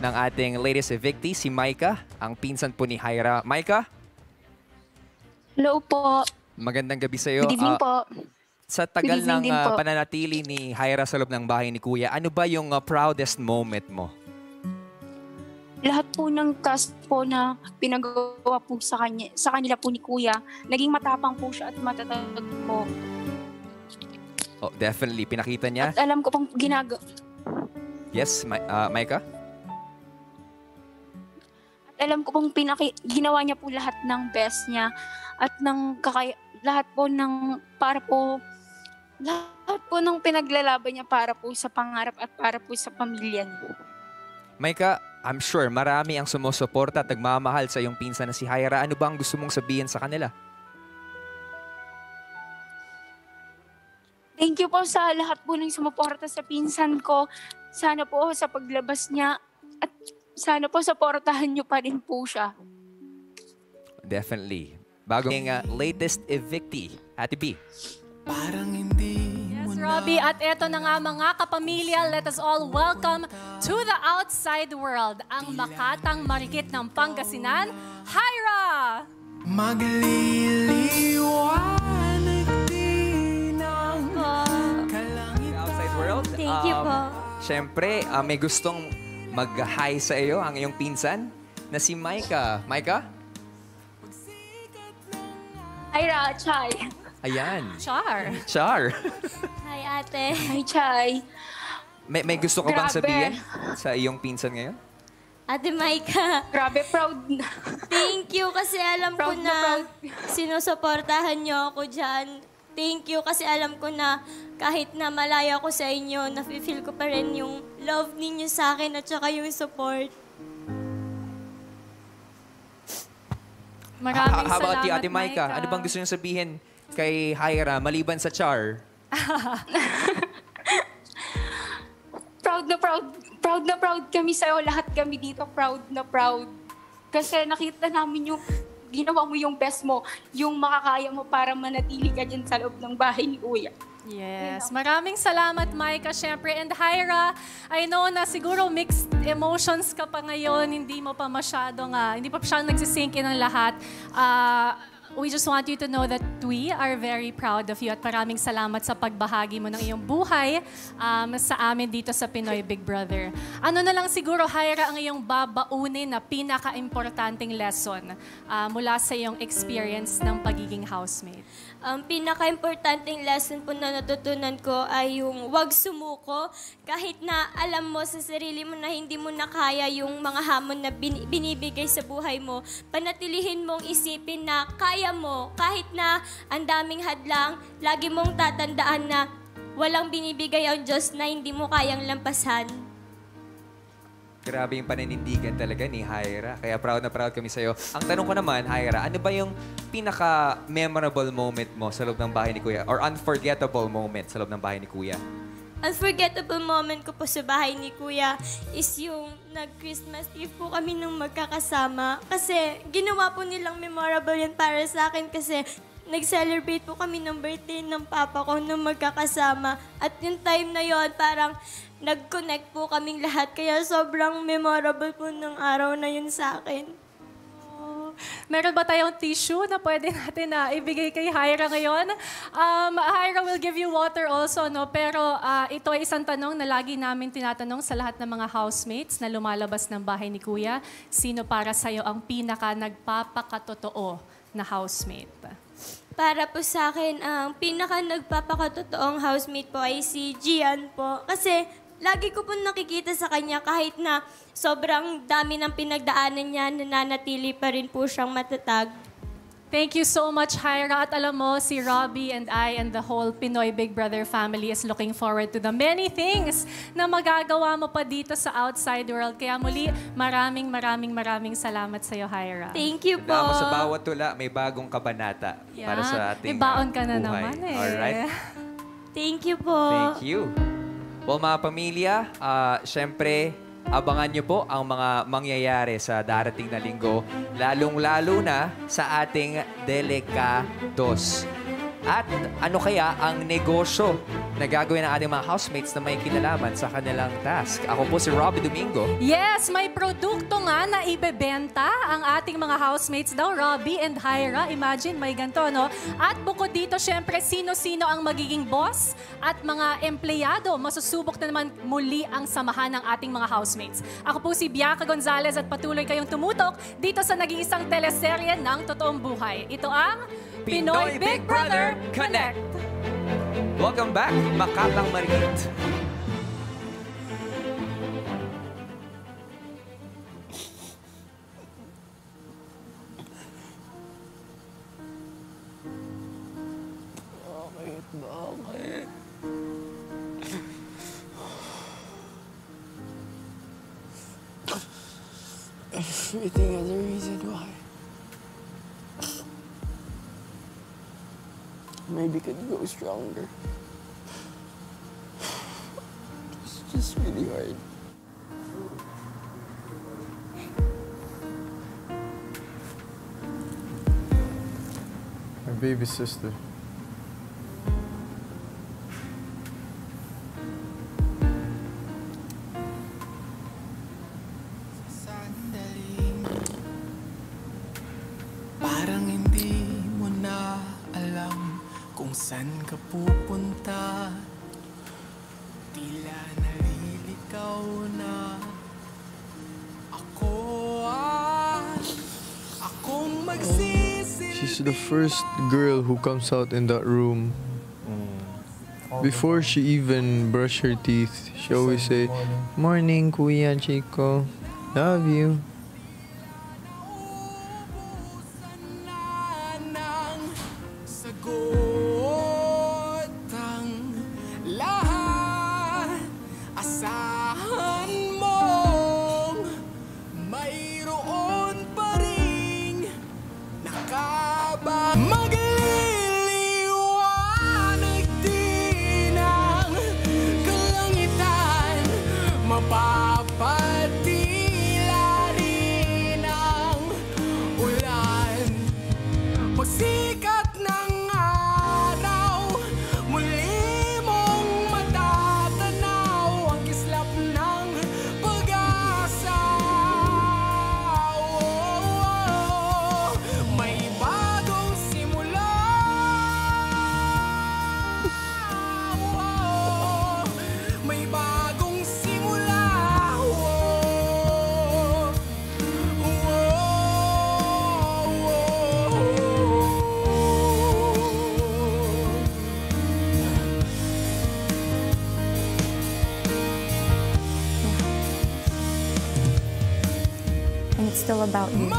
ng ating latest evictee, si Micah, ang pinsan po ni Hyra. Micah, Hello po. magandang gabi sa iyo. Good evening po. Sa tagal Good evening ng din po. pananatili ni Hyra sa loob ng bahay ni Kuya, ano ba yung proudest moment mo? Lahat po ng task po na pinagawa po sa kanila po ni Kuya, naging matapang po siya at matatag po. Oh, definitely. Pinakita niya. At alam ko pong Yes, Micah? alam ko pong ginawa niya po lahat ng best niya at lahat po ng ng pinaglalaban niya para po sa pangarap at para po sa pamilya niya. Micah, I'm sure marami ang sumusuporta at nagmamahal sa iyong pinsan na si Hyra. Ano ba ang gusto mong sabihin sa kanila? Thank you po sa lahat po ng sumuporta sa pinsan ko. Sana po sa paglabas niya at sana po supportahan niyo pa rin po siya. Definitely. Bagong latest evictee, Ate B. Parang hindi Yes, Robbie, at eto na nga mga kapamilya, let us all welcome to the outside world ang makatang marikit ng Pangasinan, Hyra! magliliwanag din ang kalangitan. Outside world. Thank you po. Siyempre, may gustong mag-hi sa iyo ang iyong pinsan na si Micah. Micah? Hyra, Chay. Ayan. Char! Char. Hi, ate. Hi, Chay. May gusto ka bang Grabe. sabihin sa iyong pinsan ngayon? Ate Micah, Grabe, proud na. thank you kasi alam ko Proud na na proud. sinusuportahan niyo ako dyan. Thank you kasi alam ko na kahit na malayo ako sa inyo, nafe-feel ko pa rin yung love ninyo sa akin at saka yung support. Maraming How about salamat, you, Ate Micah? Ano bang gusto niyong sabihin kay Hyra maliban sa Char? Proud na proud kami sa'yo. Lahat kami dito proud na proud. Kasi nakita namin yung ginawa mo yung best mo, yung makakaya mo para manatili ka dyan sa loob ng bahay ni Kuya. Yes. Maraming salamat, Micah, syempre. And Hyra, I know na siguro mixed emotions ka pa ngayon. Hindi mo pa masyadong, hindi pa siya nagsisink in ang lahat. We just want you to know that we are very proud of you at maraming salamat sa pagbahagi mo ng iyong buhay sa amin dito sa Pinoy Big Brother. Ano na lang siguro, Hyra, ang iyong babaunin na pinaka-importanting lesson mula sa iyong experience ng pagiging housemate? Ang pinaka-importanting lesson po na natutunan ko ay yung wag sumuko. Kahit na alam mo sa sarili mo na hindi mo na kaya yung mga hamon na binibigay sa buhay mo, panatilihin mong isipin na kaya mo. Kahit na ang daming hadlang, lagi mong tatandaan na walang binibigay ang Diyos na hindi mo kayang lampasan. Grabe yung paninindigan talaga ni Hyra. Kaya proud na proud kami sa'yo. Ang tanong ko naman, Hyra, ano ba yung pinaka-memorable moment mo sa loob ng bahay ni Kuya? Or unforgettable moment sa loob ng bahay ni Kuya? Unforgettable moment ko po sa bahay ni Kuya is yung nag-Christmas Eve po kami nung magkakasama. Kasi ginawa po nilang memorable yan para sa akin kasi nag-celebrate po kami ng birthday ng papa ko nung magkakasama. At yung time na yon parang nag-connect po kaming lahat. Kaya sobrang memorable po ng araw na yun sa akin. Meron ba tayong tissue na pwede natin na ibigay kay Hyra ngayon? Hyra will give you water also, no? Pero ito ay isang tanong na lagi namin tinatanong sa lahat ng mga housemates na lumalabas ng bahay ni Kuya. Sino para sa'yo ang pinaka-nagpapakatotoo na housemate? Para po sa akin, ang pinaka-nagpapakatotoong housemate po ay si Gian po. Kasi lagi ko po nakikita sa kanya kahit na sobrang dami ng pinagdaanan niya, nananatili pa rin po siyang matatag. Thank you so much, Hyra. At alam mo, si Robbie and I and the whole Pinoy Big Brother family is looking forward to the many things na magagawa mo pa dito sa outside world. Kaya muli, maraming salamat sa iyo, Hyra. Thank you po. Tandaan mo, sa bawat tula, may bagong kabanata para sa ating may baon ka na buhay. naman eh. Alright? Thank you po. Thank you. Well, mga pamilya, syempre, abangan nyo po ang mga mangyayari sa darating na linggo, lalong-lalo na sa ating Delegados. At ano kaya ang negosyo na gagawin ng ating mga housemates na may kinalaman sa kanilang task? Ako po si Robbie Domingo. Yes, may produkto nga na ibebenta ang ating mga housemates daw, Robbie and Hyra. Imagine, may ganito, no? At bukod dito, syempre, sino-sino ang magiging boss at mga empleyado. Masusubok na naman muli ang samahan ng ating mga housemates. Ako po si Bianca Gonzalez at patuloy kayong tumutok dito sa nag-iisang teleserye ng totoong buhay. Ito ang Pinoy Big Brother Connect. Welcome back, Makatang Marikit. Bakit? Everything has a reason why. Maybe could go stronger. It's just really hard. My baby sister. Sandaling parang hindi mo na alam kung saan ka pupunta. Tila nalilikaw na akong magsisisi. She's the first girl who comes out in that room. Before she even brush her teeth, she always say, "Morning, Kuya Chico. Love you." Sagotang lahat, asahan mong mayroon pa ring nakaba. Magliliwanag din ang kalangitan, mapapatila rin ang ulan. Pagsikat ng araw, muli mong matatanaw ang kislap ng pag-asa. May bagong simula. May bagong simula. And it's still about you.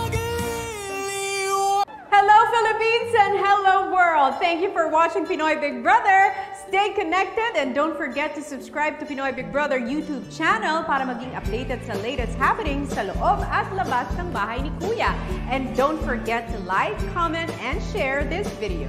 Hello Philippines and hello world! Thank you for watching Pinoy Big Brother. Stay connected and don't forget to subscribe to Pinoy Big Brother YouTube channel para maging updated sa latest happenings sa loob at labas ng bahay ni Kuya. And don't forget to like, comment, and share this video.